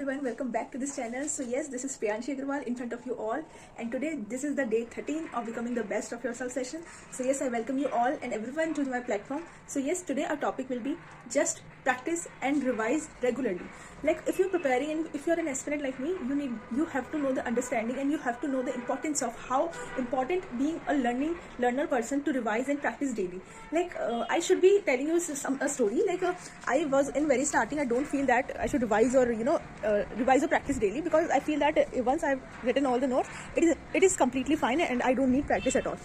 everyone, welcome back to this channel. So yes, this is Priyanshi Agrawal in front of you all, and today this is the day 13 of becoming the best of yourself session. So yes, I welcome you all and everyone to my platform. So yes, today our topic will be just practice and revise regularly. Like if you're preparing and if you're an aspirant like me, you have to know the understanding and you have to know the importance of how important being a learner person to revise and practice daily. Like I should be telling you a story. Like I was in very starting, I don't feel that I should revise or revise or practice daily, because I feel that once I've written all the notes, it is completely fine and I don't need practice at all.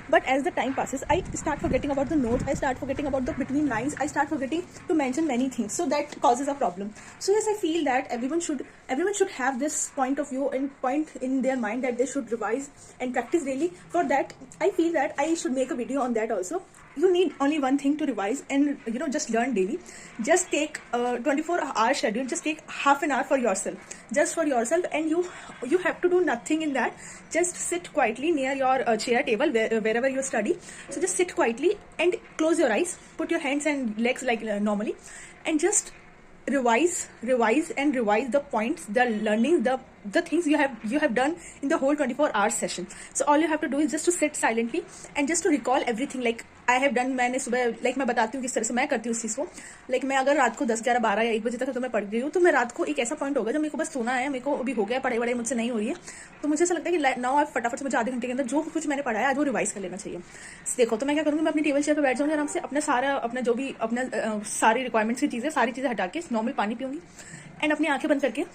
But as the time passes, I start forgetting about the notes, I start forgetting about the between lines, I start forgetting to mention many things, so that causes a problem. So yes, I feel that everyone should have this point of view and point in their mind that they should revise and practice daily. For that, I feel that I should make a video on that also. You need only one thing to revise and just learn daily. Just take a 24-hour schedule, just take half an hour for yourself, and you have to do nothing in that. Just sit quietly near your chair table wherever you study. So just sit quietly and close your eyes, put your hands and legs like normally, and just revise the points, the learning, the things you have done in the whole 24-hour session. So all you have to do is just to sit silently and just to recall everything. Like I have done, मैंने सुबह मैं बताती हूँ किस तरह से मैं करती हूँ उस चीज़ को. लाइक मैं अगर रात को 10, 11, 12 या 1 बजे तक तो मैं पढ़ गई हूँ, तो मैं रात को एक ऐसा पॉइंट होगा जब मेरे को बस सोना है, मेरे को अभी हो गया, पढ़ाई वढ़ाई मुझसे नहीं हो रही है, तो मुझे ऐसा लगता है कि नाउ आप फटाफट से मुझे आधे घंटे के अंदर जो कुछ मैंने पढ़ा है आज वो रिवाइज कर लेना चाहिए. देखो तो मैं क्या करूँगी, मैं अपनी टेबल चेयर पर बैठ जाऊँगी आराम से, अपना जो भी सारी रिक्वायरमेंट्स की चीज़ें, सारी चीज़ें हटा के नॉर्मल पानी पीऊँगी एंड अपनी आंखें बंद करके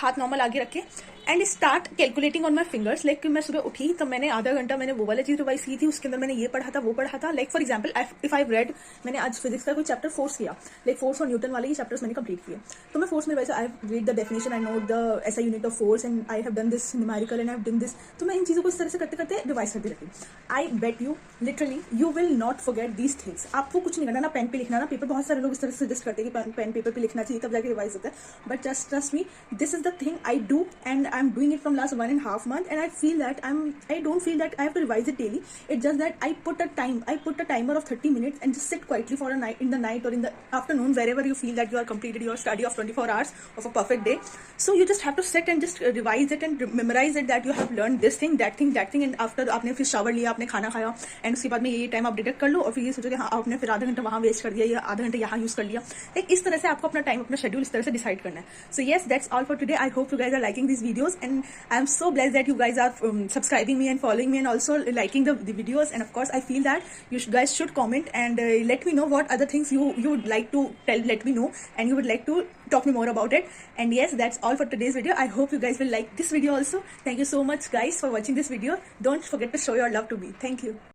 हाथ नॉर्मल आगे रखे and start calculating on my fingers. Like मैं सुबह उठी तो मैंने आधा घंटा मैंने वो वाला चीज रिवाइज की थी, उसके अंदर मैंने ये पढ़ा था वो पढ़ा था. Like for example if I read, मैंने आज फिजिक्स का कोई चैप्टर फोर्स किया, लाइक फोर्स और न्यूटन वाले ये चैप्टर्स मैंने कंप्लीट किए, तो मैं फोर्स में revise, I read the definition, I know the SI unit of force and I have done this numerical and I have done this. तो मैं इन चीज़ों को इस तरह से करते करते रिवाइज करती रहती. I bet you literally you will not forget these things. आपको कुछ नहीं करना, ना पेन पे लिखना ना पेपर. बहुत सारे लोग इस तरह से सजेस्ट करते हैं कि पेन पेपर पे लिखना चाहिए तब जाके रिवाइज होता है, but just trust me, this is the thing I do and I'm doing it from last 1.5 months, and I feel that I don't feel that I have to revise it daily. It's just that I put a timer of 30 minutes and just sit quietly for a night, in the night or in the afternoon, wherever you feel that you are completed your study of 24 hours of a perfect day. So you just have to sit and just revise it and memorize it, that you have learned this thing, that thing, and after आपने फिर shower लिया, आपने खाना खाया, and उसके बाद में ये टाइम आप डिडक्ट कर लो और फिर ये सोचो कि हाँ आपने फिर आधा घंटा वहाँ वेस्ट कर दिया या आधा घंटा यहाँ यूज कर लिया. एक इस तरह से आपको अपना टाइम, अपना शेड्यूल इस तरह से डिसाइड करना है. So yes, that's all for today. I hope you guys are liking these videos, and I'm so blessed that you guys are subscribing me and following me and also liking the videos. And of course I feel that you guys should comment and let me know what other things you would like to let me know and you would like to talk me more about it. And yes, that's all for today's video. I hope you guys will like this video also. Thank you so much guys for watching this video. Don't forget to show your love to me. Thank you.